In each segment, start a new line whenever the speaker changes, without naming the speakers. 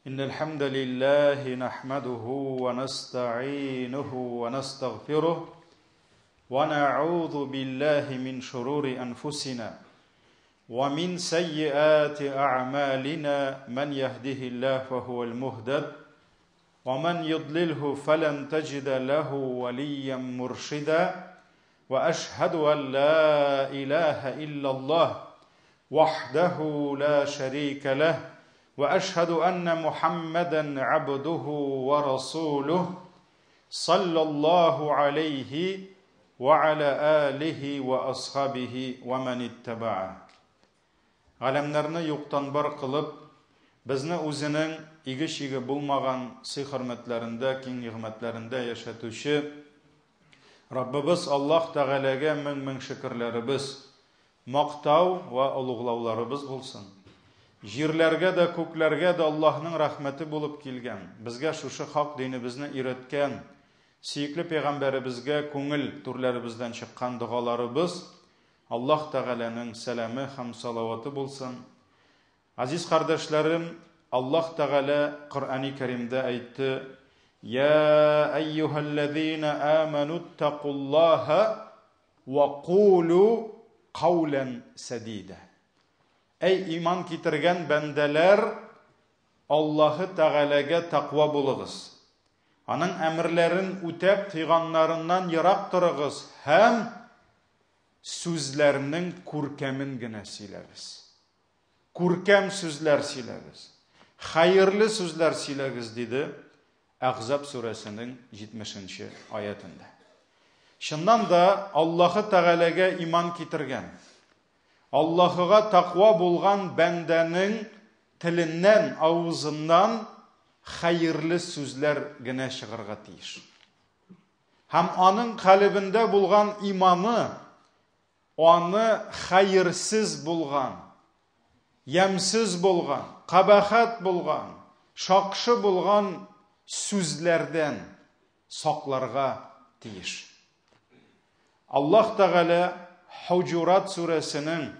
إن الحمد لله نحمده ونستعينه ونستغفره ونعوذ بالله من شرور أنفسنا ومن سيئات أعمالنا من يهده الله فهو المهتد ومن يضلله فلن تجد له وليا مرشدا وأشهد أن لا إله إلا الله وحده لا شريك له وأشهد أن محمدا عبده ورسوله صلى الله عليه وعلى آله وأصحابه ومن اتبعه. Ғаләмнәрне юктан бар кылып, безне үзенең иге-шиге булмаган сый-хөрмәтләрендә, киң нигъмәтләрендә яшәтүче Раббыбыз Аллаһ Тәгаләгә мең шөкерләребез, мактау ва улуглауларыбыз булсын. Җирләргә дә, күкләргә дә Аллаһның рәхмәте булып килгән, безгә шушы хак динебезне өйрәткән, сөекле пәйгамбәребезгә күңел түрләребездән чыккан дугаларыбыз Аллаһ Тәгаләнең сәламе һәм салаваты булсын. Азиз кардәшләрем, Аллаһ Тәгалә Коръәни Кәримдә әйтте: «Я айюхаллазина аману тақуллаха ва қулу қаулан садида». Эй иман китергән бәндәләр, Аллаһы Тәгаләгә тақва булыгыз. Аның әмерләрен үтәп, тыйганнарыннан ерак торыгыз һәм сүзләрнең күркәмен генә сөйләгез. Күркәм сүзләр сөйләгез. Хәерле сүзләр сөйләгез диде Әхзаб сүрәсенең 70-нче аятында. Шуннан да Аллаһы Тәгаләгә иман китергән, Аллаһыга тақва булган бәндәнең теленнән, авызыннан хәерле сүзләр генә чыгарга тиеш. Һәм аның калбендә булган иманы аны хәерсез булган, ямсыз булган, кабахат булган, шакшы булган сүзләрдән сакларга тиеш. Аллаһ Тәгалә Хуҗурат сүрәсенең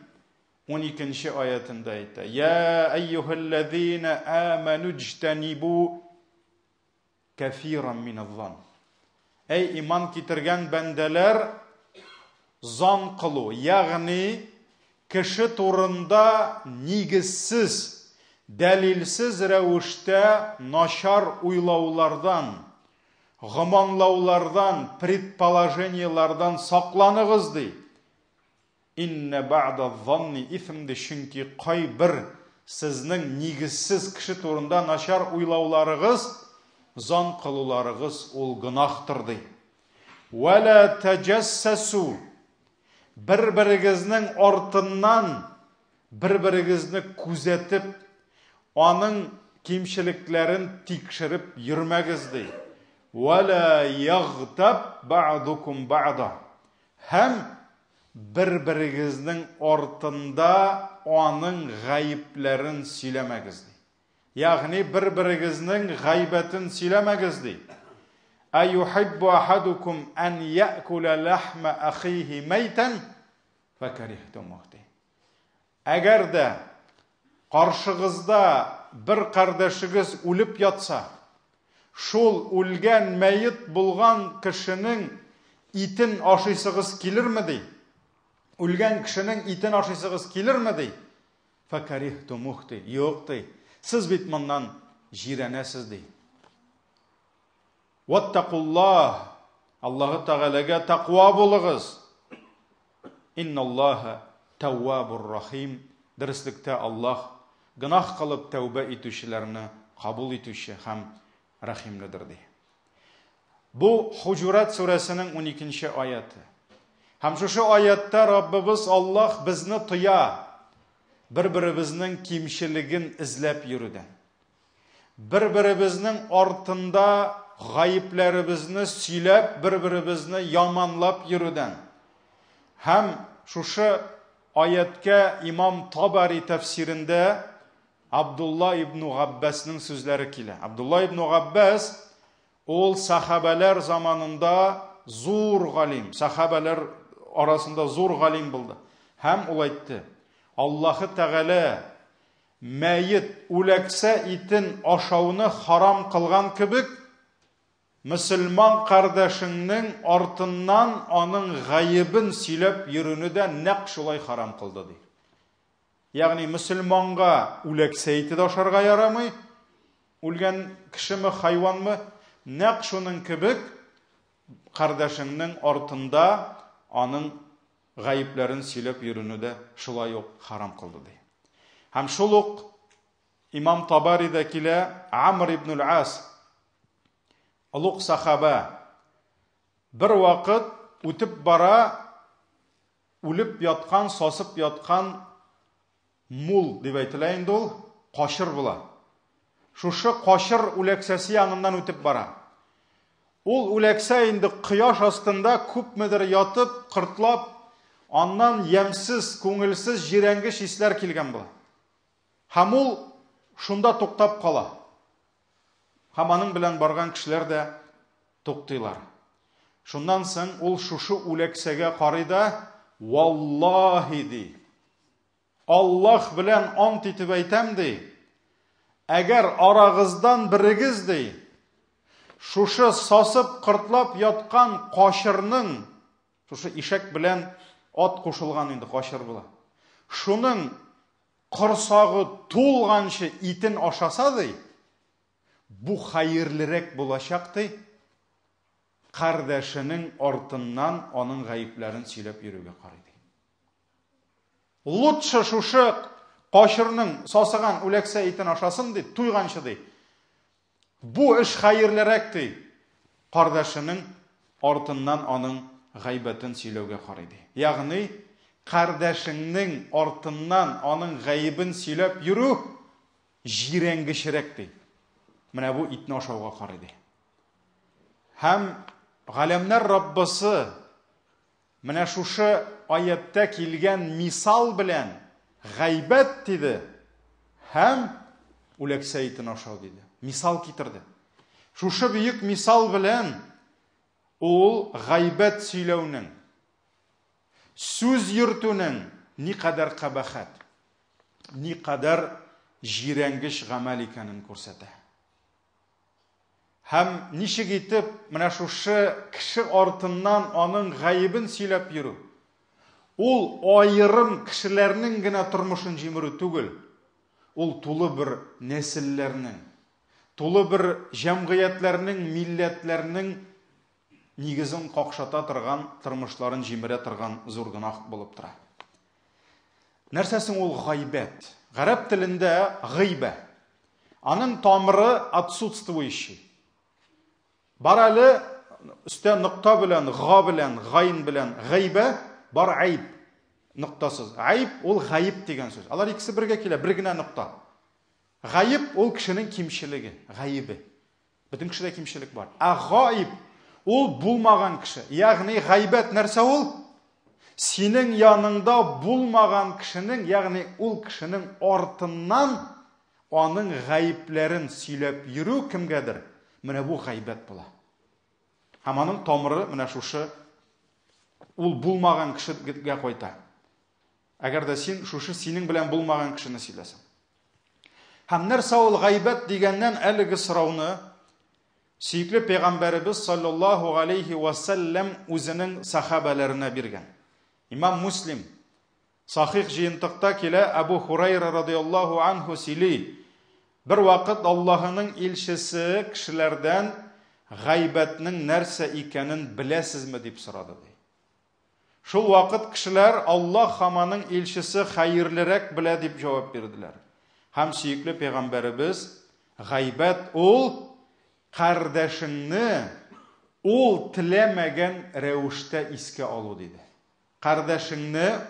12-нче аятында әйтә: «Я айюхаллазина аману җтанибу кафиран миназ-зан». Эй иман китергән бәндәләр, зан кылу, ягъни кеше турында нигезсез, дәлилсез рәвештә начар уйлаулардан, гоманлаулардан, предположениялардан сакланыгыз ди. Инна бa'да-занни ифмди, чөнки кайбер сезнең нигезсез кеше турында начар уйлауларыгыз, зан кылуларыгыз ул гынахтыр ди. Вала таҗассасу, бер-берегезнең артыннан бер-берегезне күзәтеп, аның кимчелекләрен тикшереп йөрмәгез ди. Вала ягтаб бa'дукум бa'да, һәм бер-берегезнең артында аның гаипләрен сөйләмәгез ди. Ягъни бер-берегезнең гайбәтен сөйләмәгез ди. Аюхиббу ахадукум ан я'кула лахма ахиhi майтан факарихтумух. Әгәр дә каршыгызда бер кардәшегез үлеп ятса, шул үлгән мәйет булган кешенең итен ашыйсыгыз килерме ди? Үлгән кешенең итен ашыйсыгыз килерме ди? Факарихтумух ди. Юк ди. Сез бит моннан җирәнәсез ди. Ваттақуллаһ, Аллаһы Тәгаләгә тақва булыгыз. Инналлаһа тәввабур рахим. Дөрестлектә Аллаһ гынах кылып тәүбә итүчеләрне кабул итүче һәм рахимледер ди. Бу Хуҗурат сүрәсенең 12-нче аяты. Һәм шушы аятта Раббыбыз Аллаһ безне тыя, бер-беребезнең кимчелеген эзләп йөрүдән, бер-беребезнең артында гаипләребезне сөйләп, бер-беребезне яманлап йөрүдән. Һәм шушы аяткә Имам Табари тәфсирендә Абдулла ибн Габбасның сүзләре килә. Абдулла ибн Габбас ул сахабалар заманында зур галим, сахабалар арасында зур галим булды. Һәм ул әйтте: Аллаһы Тәгалә мәйет үләксә итен ашауны харам кылган кебек, мөселман кардәшеңнең артыннан аның гаебен сөйләп йөрүне дә нәкъ шулай харам кылды ди. Ягъни мөселманга үләксә ите дә ашарга ярамый, үлгән кешеме, хайванмы, нәкъ шуның кебек кардәшеңнең артында аның гаепләрен сөйләп йөрүне дә шулай ук харам кылды ди. Һәм шул ук Имам Табарида килә, Амр ибн ал-Ас, улуг сахаба, бер вакыт үтеп бара, үлеп яткан, сасып яткан мул дип әйтелә инде ул, кашыр була. Шушы кашыр үләксәсе яныннан үтеп бара. Ул үләксә инде кояш астында күпмедер ятып, кыртлап, аннан ямсыз, күңелсез, җирәнгеш хисләр килгән була. Һәм ул шунда туктап кала. Һәм аның белән барган кешеләр дә туктыйлар. Шуннан соң ул шушы үләксәгә карый да, "Валлаһи" ди. Аллаһ белән ант итеп әйтәм ди. Әгәр арагыздан берегез ди, шушы сасып кыртлап яткан кашырның, шушы ишәк белән ат кушылган инде кашыр була. Шуның корсагы тулганчы итен ашаса ди, бу хайырлырак булачак ди, кардәшенең артыннан аның гаепләрен сөйләп йөрүгә карый ди. Лутчы шушы кашырның сасыган үләксә итен ашасын ди, туйганчы ди. Бу эш хайырлырак ди, кардәшенең артыннан аның гайбәтен сөйләүгә карый ди. Ягъни кардәшеңнең артыннан аның гаебен сөйләп йөрү җирәнгешрәк ди. Менә бу итне ашауга карый ди. Һәм галәмнәр Раббысы менә шушы аятта килгән мисал белән гайбәт диде, һәм үләксә итен ашау диде. Мисал китерде. Шушы бөек мисал белән ул гайбәт сөйләүнең, сүз йөртүнең никадәр кабахат, никадәр җирәнгеш гамәл икәнен күрсәтә. Һәм ничек итеп менә шушы кеше артыннан аның гаебен сөйләп йөрү, ул айырым кешеләрнең генә тормышын җимерү түгел, ул тулы бер нәселләрнең, тулы бер җәмгыятьләрнең, милләтләрнең нигезен какшата торган, тормышларын җимерә торган зур гынах булып тора. Нәрсәсең ул гайбәт? Гарәп телендә гыйбә. Аның тамыры отсутствующий. Бар әле өстә нокта белән, га белән, гайн белән гыйбә, бар айб. Ноктасыз. Айб ул гаиб дигән сүз. Алар икесе бергә килә, бер генә нокта. Гаиб ул кешенең кимчелеге, гаибе. Бөтен кешедә кимчелек бар. Гаиб ул булмаган кеше. Ягъни гайбәт нәрсә ул? Синең яныңда булмаган кешенең, ягъни ул кешенең артыннан аның гаипләрен сөйләп йөрү кемгәдер. Менә бу гайбәт була. Һәм аның тамыры менә шушы ул булмаган кешегә кайта. Әгәр дә син шушы синең белән булмаган кешене сөйләсәң. Һәм нәрсә ул гайбәт дигәннән әлеге сорауны сөйкле пәйгамбәрбез саллаллаһу алейхи ва саллям үзенең сахабаларына биргән. Имам Муслим сахих җыентыкта килә, Абу Хурайра радиллаһу анху сөйли, бер вакыт Аллаһның илчесе кешеләрдән гайбәтнең нәрсә икәнен беләсезме дип сорады. Шул вакыт кешеләр Аллаһ һәм аның илчесе хәерлерәк белә дип җавап бирделәр. Һәм сөйкле пәйгамбәрбез гайбәт ул кардәшеңне ул теләмәгән рәвештә искә алу диде. Кардәшеңне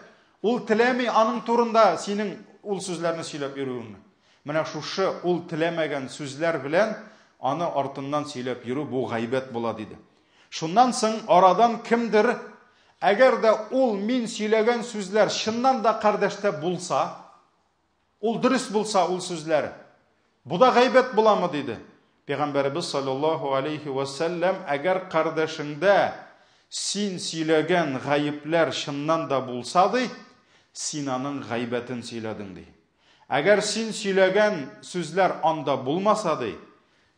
ул теләми аның турында синең ул сүзләрне сөйләп йөрүеңне. Менә шушы ул теләмәгән сүзләр белән аны артыннан сөйләп йөрү бу гайбәт була диде. Шуннан соң арадан кемдер, әгәр дә ул мин сөйләгән сүзләр чыннан да кардәштә булса, ул дөрес булса ул сүзләр, бу да гайбәт буламы диде. Пәйгамбәрбез саллаллаһу алейхи ва саллям, әгәр кардәшеңдә син сөйләгән гаипләр чыннан да булса ди, син аның гайбәтен сөйләдең ди. Әгәр син сөйләгән сүзләр анда булмаса, ди,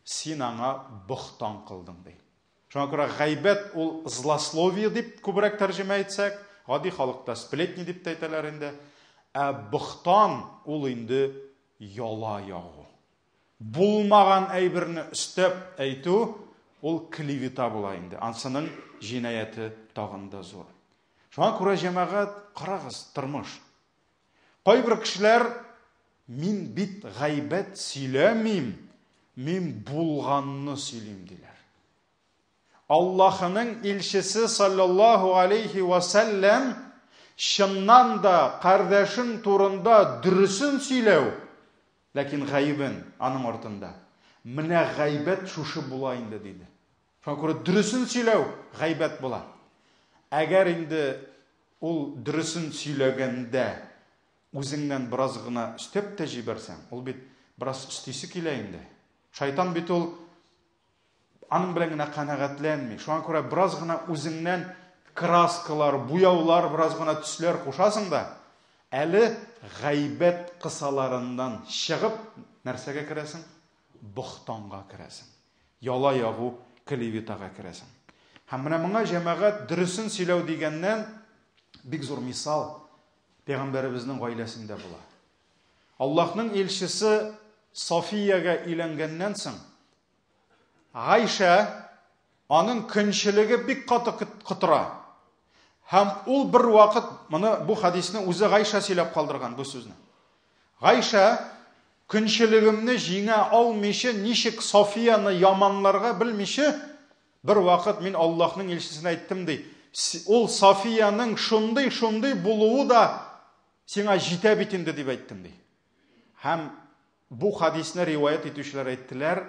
син аңа бұқтан қылдың, ди. Шуңа күрә гайбәт ул злословие дип күбрәк тәрҗемә итсәк, гади халыкта сплетни дип тә әйтәләр инде. Ә бұқтан ул инде яла ягу. Булмаган әйберне өстәп әйтү, ул клевета була инде. Ансының җинаяты тагын да зур. Шуңа күрә җәмәгать, карагыз, тормыш. Кайбер кешеләр, мин бит гайбәт сөйләмим, мин булганны сөйлим диләр. Аллаһның илчесе саллаллаху алейхи ва саллям чыннан да кардәшен турында дөресен сөйләү, ләкин гайбен аның артында. Менә гайбәт шушы була инде диде. Шуңа күрә дөресен сөйләү гайбәт була. Әгәр инде ул дөресен сөйләгәндә үзеңнән бераз гына өстәп тә җибәрсәң, ул бит бераз өстисе килә инде. Шайтан бит ул аның белән генә канәгатьләнми. Шуңа күрә бераз гына үзеңнән краскалар, буяулар, бераз гына төсләр кушасың да, әле гайбәт кысаларыннан чыгып, нәрсәгә керәсең? Бұқтанға керәсең. Яла ягу, клеветага керәсең. Һәм менә моңа җәмәгать дөресен сөйләү дигәннән бик зур мисал Пәйгамбәребезнең гаиләсендә була. Аллаһның илчесе Софиягә өйләнгәннән соң, Гайша аның көнчелеге бик каты кытыра. Һәм ул бер вакыт, моны бу хадисне үзе Гайша сөйләп калдырган бу сүзне. Гайша көнчелегемне җиңә алмыйча, ничек Софияны яманларга белмичә, бер вакыт мин Аллаһның илчесенә әйттем ди. Ул Софияның шундый булуы да сиңа җитә бит инде дип әйттем ди. Һәм бу хадисне риваят итүчеләр әйттеләр,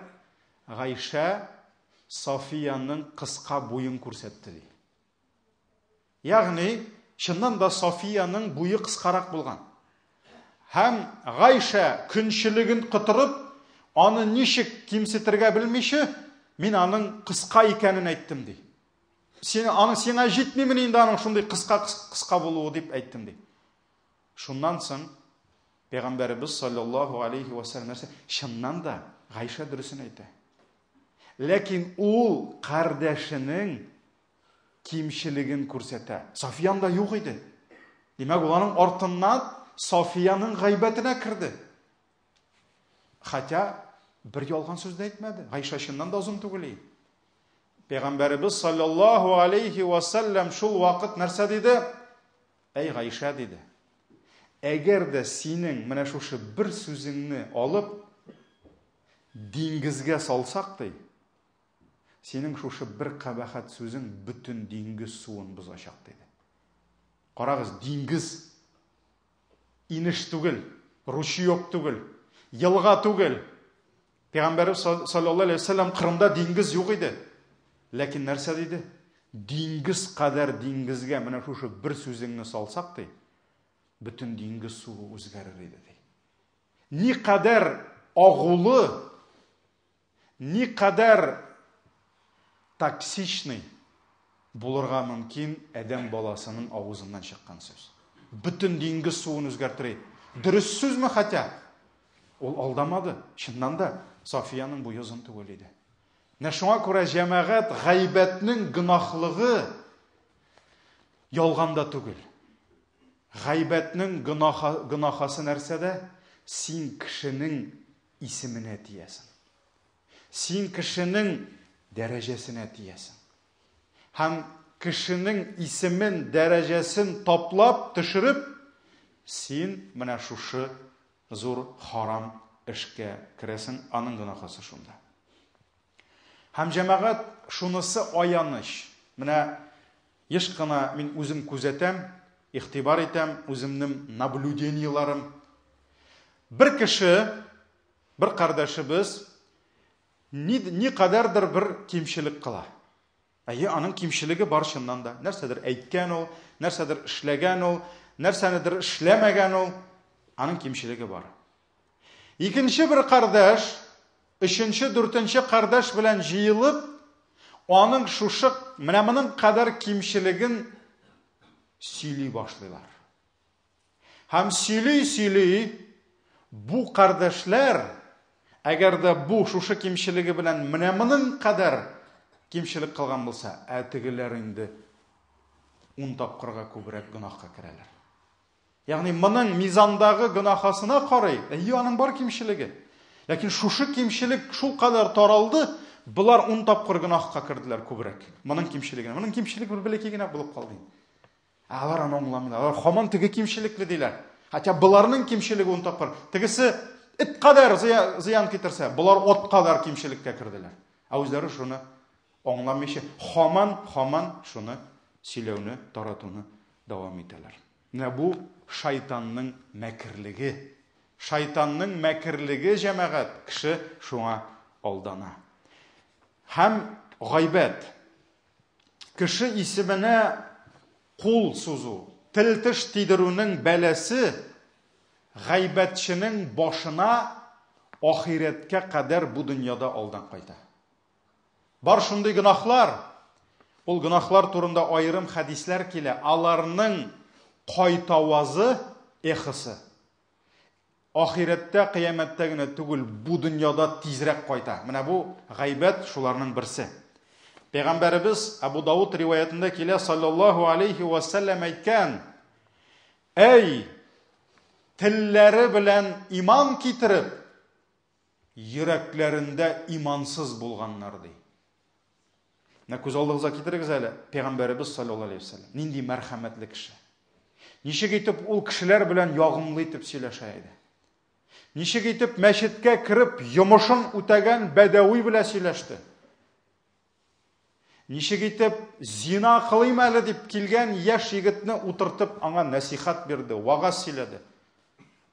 Гайша Софияның кыска буен күрсәтте ди. Ягъни, чыннан да Софияның буе кыскарак булган. Һәм Гайша көнчелеген кытырып, аны ничек кимсетергә белмичә, мин аның кыска икәнен әйттем ди. Сиңа җитмиме инде аның шундый кыска булуы дип әйттем ди. Шуннан соң Пәйгамбәребез саллаллаху алейхи ва саллям чыннан да Гайша дөресен әйтә. Ләкин ул кардәшенең кимчелеген күрсәтә. Софиян да юк иде. Димәк, уларның артыннан Софияның гайбәтенә кирде. Хәтта бер ялган сүз дә әйтмәде. Гайша чыннан да озын түгел. Пәйгамбәребез саллаллаху алейхи ва саллям шул вакыт нәрсә диде? Әй Гайша диде. Әгәр дә синең менә шушы бер сүзеңне алып диңгезгә салсак ди, синең шушы бер кабахат сүзең бүтән диңгез суын бозачак диде. Карагыз, диңгез инеш түгел, ручеек түгел, елга түгел. Пәйгамбәребез саллаллаху алейхи ва саллям Кырымда диңгез юк иде. Ләкин нәрсә диде? Диңгез кадәр диңгезгә менә шушы бер сүзеңне салсак ди, бүтән диңгез суы үзгәрер иде ди. Ни кадәр агулы, ни кадәр токсичный булырга мөмкин адәм баласының авызыннан чыккан сүз. Бүтән диңгез суын үзгәртер. Дөрес сүзме хәтта? Ул алдамады. Чыннан да Софияның буе озын түгел иде. Шуңа күрә җәмәгать гайбәтнең гынахлыгы ялганда түгел. Гайбәтнең гынахасы нәрсәдә? Син кешенең исеменә тиясең. Син кешенең дәрәҗәсенә тиясең. Һәм кешенең исемен, дәрәҗәсен таплап, төшереп, син менә шушы зур харам эшкә керәсең, аның гынахасы шунда. Һәм җәмәгать шунысы аяныч. Менә еш кына мин үзем күзәтәм, ихтибар итәм, үземнең наблюденияларым. Бер кеше, бер кардәшебез ни кадәрдер бер кимчелек кыла. Аның кимчелеге бар чыннан да. Нәрсәдер әйткән ул, нәрсәдер эшләгән ул, нәрсәнедер эшләмәгән ул, аның кимчелеге бар. Икенче бер кардәш, өченче, дүртенче кардәш белән җыелып, аның шушы менә моның кадәр кимчелеген сөйли башлыйлар. Һәм сөйли, Бу кардәшләр, әгәр дә бу шушы кимчелеге белән менә моның кадәр кимчелек кылган булса, тегеләр инде 10 тапкырга күбрәк гөнаһка керәләр. Ягъни моның мизандагы гөнаһасына карый, аның бар кимчелеге. Ләкин шушы кимчелек шул кадәр таралды, булар 10 тапкыр гөнаһка кирделәр күбрәк. Моның кимчелеге. Моның кимчелеге бер бәләкәй генә булып калды. Алар аны аңламыйлар. Алар һаман теге кимчелекле диләр. Хәтта буларның кимчелеге 10 тапкыр. Тегесе ит кадәр зыян китерсә, булар от кадәр кимчелеккә кирделәр. Үзләре шуны аңламыйча, һаман шуны сөйләүне, таратуны дәвам итәләр. Менә бу шайтанның мәкерлеге. Шайтанның мәкерлеге җәмәгать кеше шуңа алдана. Һәм гайбәт. Кеше исеменә кул сузу, тел-теш тидерүнең бәләсе гайбәтченең башына ахирәткә кадәр бу дөньяда алдан кайта. Бар шундый гөнаһлар, ул гөнаһлар турында аерым хәдисләр килә, аларның кайтавазы, эхысы. Ахирәттә, кыямәттә генә түгел, бу дөньяда тизрәк кайта. Менә бу гайбәт шуларның берсе. Пәйгамбәрбез Абу Дауд риваятында килә, саллаллаху алейхи ва саллям әйткән: "Эй, телләре белән иман китереп, йөрәкләрендә имансыз булганнар" ди. Менә күз алдыгызга китерегез әле, Пәйгамбәрбез саллаллаху алейхи ва саллям нинди мәрхәмәтле кеше. Ничек итеп ул кешеләр белән ягымлы итеп сөйләшә иде. Ничек итеп мәчеткә кирип, йомышын үтәгән бәдәви белән сөйләште. Ничек итеп зина кылыйм әле дип килгән яшь егетне утыртып аңа насихат бирде, вагаз сөйләде.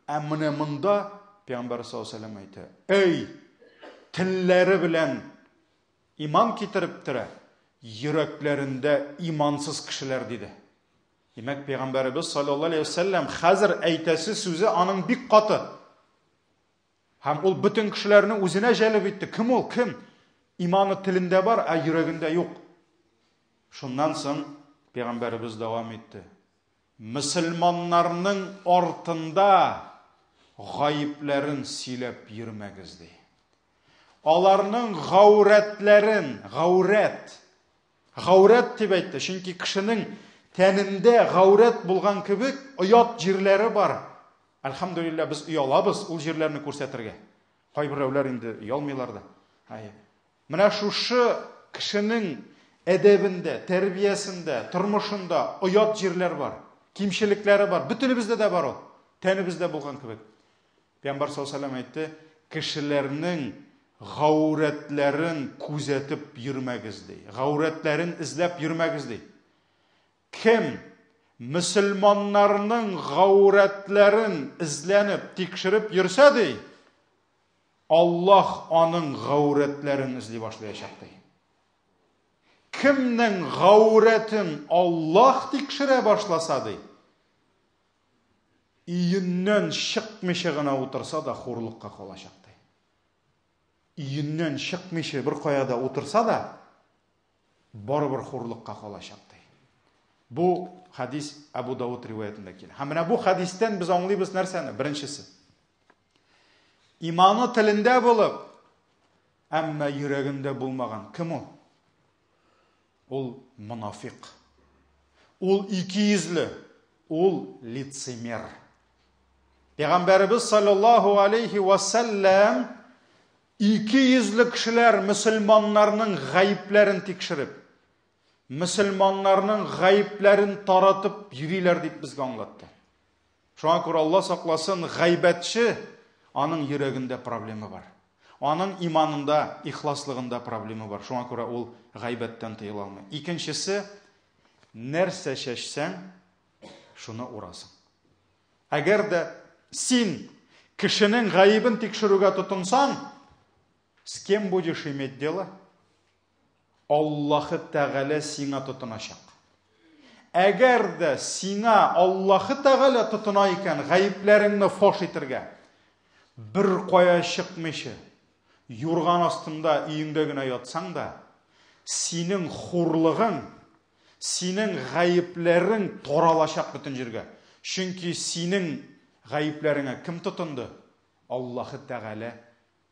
Менә монда Пәйгамбәр саллаллаху алейхи ва саллям әйтә: "Эй, телләре белән иман китереп тора, йөрәкләрендә имансыз кешеләр" диде. Демәк, Пәйгамбәрбез саллаллаху алейхи ва саллям хәзер әйтәсе сүзе аның бик каты. Һәм ул бүтән кешеләрне үзенә җәлеп итте. Кем ул? Кем? Иманы телендә бар, йөрәгендә юк. Шуннан соң Пәйгамбәрбез дәвам итте: "Мөселманнарның артында гаипләрен сөйләп йөрмәгез" ди. Аларның гаурәтләрен, гаурәт дип әйтте, чөнки кешенең тәнендә гаурәт булган кебек оят җирләре бар. Әлхәмдүлилләh, без уялабыз ул җирләрне күрсәтергә. Кайберәүләр инде уялмыйлар да. Менә шушы кешенең әдәбендә, тәрбиясендә, тормышында оят җирләр бар, кимчелекләре бар. Бүтәнебездә дә бар ул. Тәнебездә булган кебек. Пәйгамбәр саллаллаху алейхи ва саллям әйтте: "Кешеләрнең гаурәтләрен күзәтеп йөрмәгез" ди. Гаурәтләрен эзләп йөрмәгез ди. Кем мөселманнарның гаурәтләрен эзләнеп, тикшереп йөрсә ди, Аллаһ аның гаурәтләрен эзли башлаячак ди. Кемнең гаурәтен Аллаһ тикшерә башласа ди, өеннән чыкмыйча гына утырса да хурлыкка калачак ди. Өеннән чыкмыйча бер каяда утырса да барыбер хурлыкка калачак ди. Бу хадис Абу Дауд риваятында килә. Һәм менә бу хадистән без аңлыйбыз нәрсәне? Беренчесе, иманы телендә булып, әмма йөрәгендә булмаган кем ул? Ул мунафиq. Ул икейөзле, ул лицемер. Пәйгамбәрбез саллаллаху алейхи ва саллям икейөзле кешеләр мөселманнарның гаипләрен тикшереп, мөселманнарның гаипләрен таратып йөриләр дип безгә аңлатты. Шуңа күрә Алла сакласын, гайбәтче аның йөрәгендә проблема бар. Аның иманында, ихласлыгында проблема бар. Шуңа күрә ул гайбәттән тыела алмый. Икенчесе, нәрсә чәчсәң, шуны урасың. Әгәр дә син кешенең гаибен тикшерүгә тотынсаң, с кем будешь иметь дело? Аллаһы Тәгалә сиңа тотыначак. Әгәр дә сиңа Аллаһы Тәгалә тотына икән, гаипләреңне фош итәргә, бер кая чыкмыйча, юрган астында өеңдә генә ятсаң да, синең хурлыгың, синең гаипләрең таралачак бөтен җиргә. Чөнки синең гаипләреңә кем тотынды? Аллаһы Тәгалә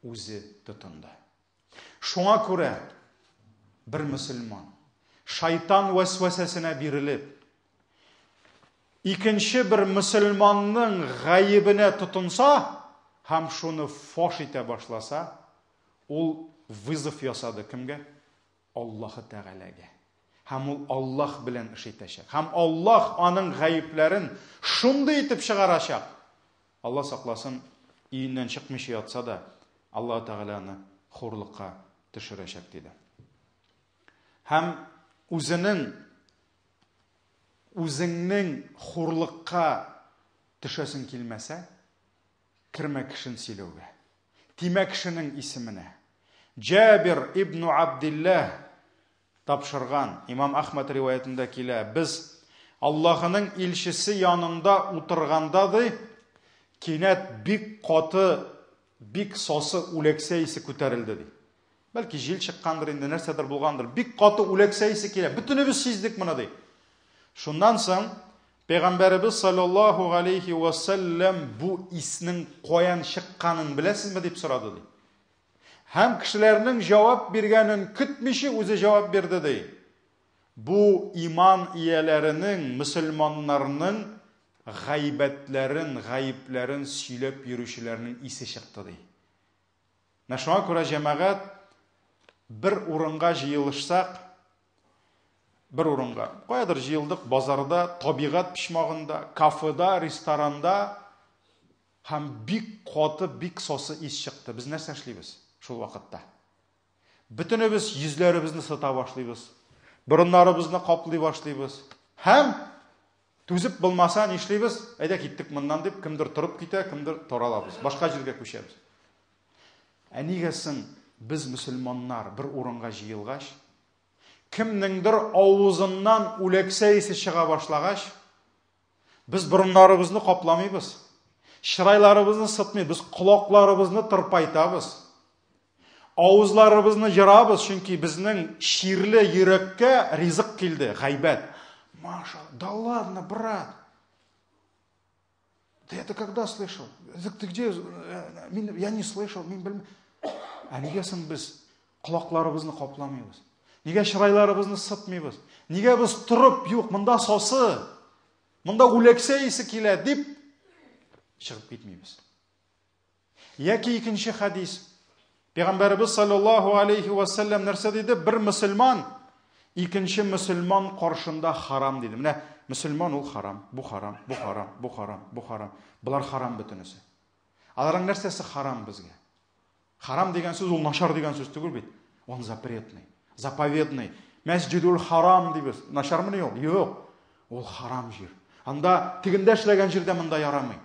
үзе тотынды. Шуңа күрә bir мөселман шайтан вәсвәсәсенә бирелеп, икенче bir мөселманның гаебенә тотынса, һәм шуны фаш итә башласа, ул вызов ясады кемгә? Аллаһы Тәгаләгә. Һәм ул Аллаһ белән эш итәчәк. Һәм Аллаһ аның гаепләрен шундый итеп чыгарачак. Алла сакласын, өеннән чыкмыйча ятса да, Аллаһ Тәгаләне хурлыкка төшерәчәк диде. Һәм үзеңнең хурлыкка төшәсең килмәсә, кирмә кешен сөйләүгә, тимә кешенең исеменә. Җабир ибн Абдилlah тапшырган, Имам Ахмад риваятында килә, без Аллаһының илчесе янында утырганда кинәт бик каты, бик сосы үләксә исе күтәрелде ди. Бәлки җил чыккандыр, инде нәрсәдер булгандыр. Бик каты үләксә исе килә. Бөтенебез сиздек моны ди. Шуннан соң Пәйгамбәрбез саллаллаһу алейхи ва саллям бу иснең каян чыкканын беләсезме дип сорады ди. Һәм кешеләрнең җавап биргәнен көтмичә үзе җавап бирде ди. Бу иман ияләренең, мөселманнарның гайбәтләрен, гаепләрен сөйләп йөрүчеләрнең исе чыкты ди. Шуңа күрә җәмәгать bir урынга җыелышсак, bir урынга, каядыр җыелдык, базарда, табигать пишмагында, кафеда, ресторанда, һәм бик каты, бик сосы ис чыкты. Без нәрсә эшлибез шул вакытта? Бөтенебез йөзләребезне сыта башлыйбыз. Борыннарыбызны каплый башлыйбыз. Һәм түзеп булмаса нишлибез? Әйдә киттек моннан дип, кемдер турып китә, кемдер торалабыз. Башка җиргә күчәбез. Нигәсен biz мөселманнар bir урынга җыелгач, кемнеңдер авызыннан үләксә исе чыга башлагач, без борыннарыбызны капламыйбыз. Чырайларыбызны сытмыйбыз, колакларыбызны тырпайтабыз. Авызларыбызны җырабыз, чөнки безнең ширле йөрәккә ризык килде, гайбәт. Машалла, да ладно, брат. Ты это когда слышал? Ты где? Я не слышал, мин белмим. Нигәсен без колакларыбызны капламыйбыз? Нигә чырайларыбызны сытмыйбыз? Нигә без турып, юк, монда сосы, монда үләксә исе килә дип чыгып китмибез. Яки икенче хадис. Пәйгамбәрбез саллаллаһу алейхи ва саллям нәрсә диде? Bir мөселман икенче мөселман каршында харам диде. Менә мөселман ул харам, бу харам, бу харам, бу харам, бу харам. Булар харам бөтенесе. Аларның нәрсәсе харам безгә? Харам дигән сүз ул начар дигән сүз түгел бит. Он запретный, заповедный. Мәсҗидул харам дибез. Начармы юк? Юк. Ул харам җир. Анда тигендә эшләгән җирдә монда ярамый.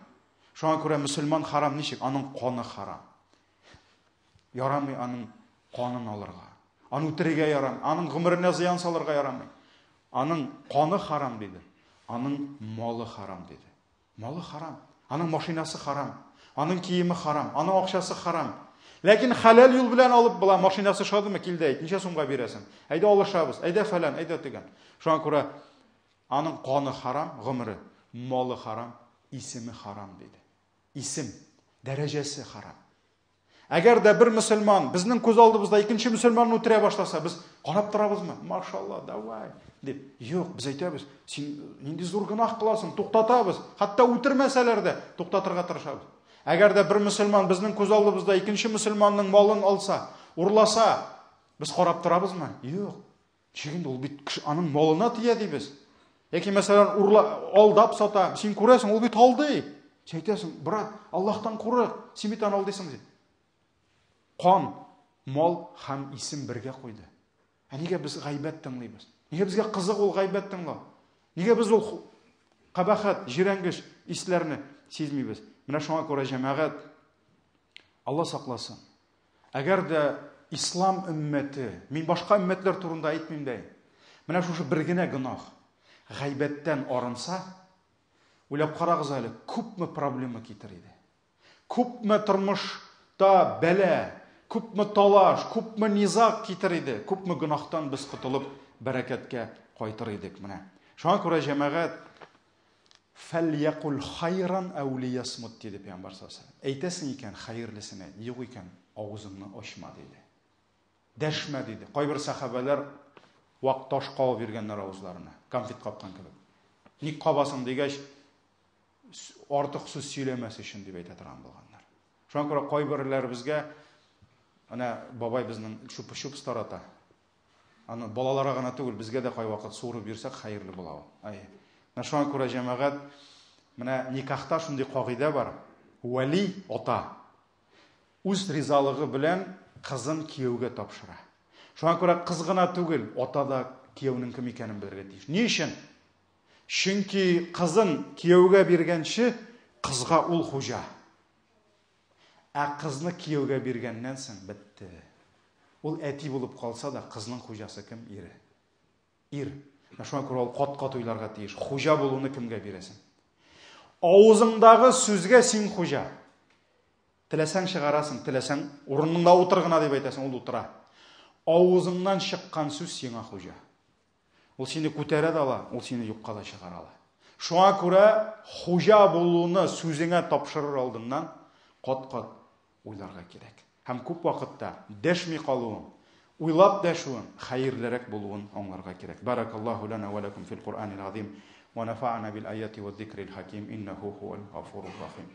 Шуңа күрә мөселман харам ничек? Аның каны харам. Ярамый аның канын алырга. Аны үтерергә ярамый. Аның гомеренә зыян салырга ярамый. Аның каны харам диде. Аның малы харам диде. Малы харам. Аның машинасы харам. Аның киеме харам. Аның акчасы харам. Ләкин халал юл белән алып була, машинасы шадымы килде, ничә сумга бирәсең? Әйдә алышабыз, әйдә фәлән, әйдә тигән. Шуңа күрә аның каны харам, гомере, малы харам, исеме харам диде. Исем, дәрәҗәсе харам. Әгәр дә bir мөселман безнең күз алдыбызда икенче мөселманны үтерә башласа, без карап торабызмы? Машалла, давай дип. Юк, без әйтәбез, син нинди зур гынах кыласың, туктатабыз. Хәтта үтермәсәләр дә туктатырга тырышабыз. Әгәр дә bir мөселман безнең күз алдыбызда икенче мөселманның малын алса, урласа, без карап торабызмы? Юк. Чигенде ул бит аның малына тия дибез. Яки мәсәлән алдап сата, син күрәсең, ул бит алды. Син әйтәсең, брат, Аллаһтан курык, син бит аны алдыйсың ди. Кан, мал һәм исем бергә куйды. Нигә без гайбәт тыңлыйбыз? Нигә безгә кызык ул гайбәт тыңлау? Нигә без ул кабахат, җирәнгеш исләрне сизмибез? Менә шуңа күрә җәмәгать, Алла сакласын. Әгәр дә ислам өммәте, мин башка өммәтләр турында әйтмим дә, менә шушы бер генә гынах, гайбәттән арынса, уйлап карагыз әле, күпме проблема китер иде. Күпме тормышта бәла, күпме талаш, күпме низак китер иде, күпме гынахтан без котылып бәрәкәткә кайтыр идек менә. Шуңа күрә җәмәгать, Фәльякул хайран әу лиясмут дейді Пейғамбар саллаллаху алейхи ва саллям. Әйтәсің икән хайырлысыны, юк икән авызыңны ачма дейді. Дәшмә дейді. Кайбер сахабалар вак таш кабып биргәннәр авызларына, конфет капкан кебек. Ник кабасың дигәч, артык сүз сөйләмәс өчен дип әйтә торган булганнар. Шуңа күрә кайберләр безгә ана бабай безнең шуп старата. Аны балаларга гына түгел, безгә дә кайвакыт суырып бирсәк хайырлы була ул. Шуңа күрә җәмәгать, менә никахта шундый кагыйдә бар. Вали ата үз ризалыгы белән кызын кияүгә тапшыра. Шуңа күрә кыз гына түгел, ата да кияүнең кем икәнен белергә тиеш. Ни өчен? Чөнки кызын кияүгә биргәнче кызга ул хуҗа. Кызны кияүгә биргәннән соң бетте. Ул әти булып калса да, кызның хуҗасы кем? Ире. Ир. Шуңа күрә ул кат-кат уйларга тиеш. Хуҗа булуны кемгә бирәсең? Авызыңдагы сүзгә син хуҗа. Теләсәң чыгарасың, теләсәң урыныңда утыр гына дип әйтәсең, ул утыра. Авызыңнан чыккан сүз сиңа хуҗа. Ул сине күтәрә дә ала, ул сине юкка да чыгара ала. Шуңа күрә хуҗа булуны сүзеңә тапшырыр алдыннан кат-кат уйларга кирәк. Һәм күп вакытта дәшми калуың, уйлап дәшүең хәерлерәк булуын аңларга кирәк. Баракаллаху лана ва лакум фил Кур'анил азим ва нафa'ana bil ayati вад зикрил хаким иннаху хувал гафурur rahim.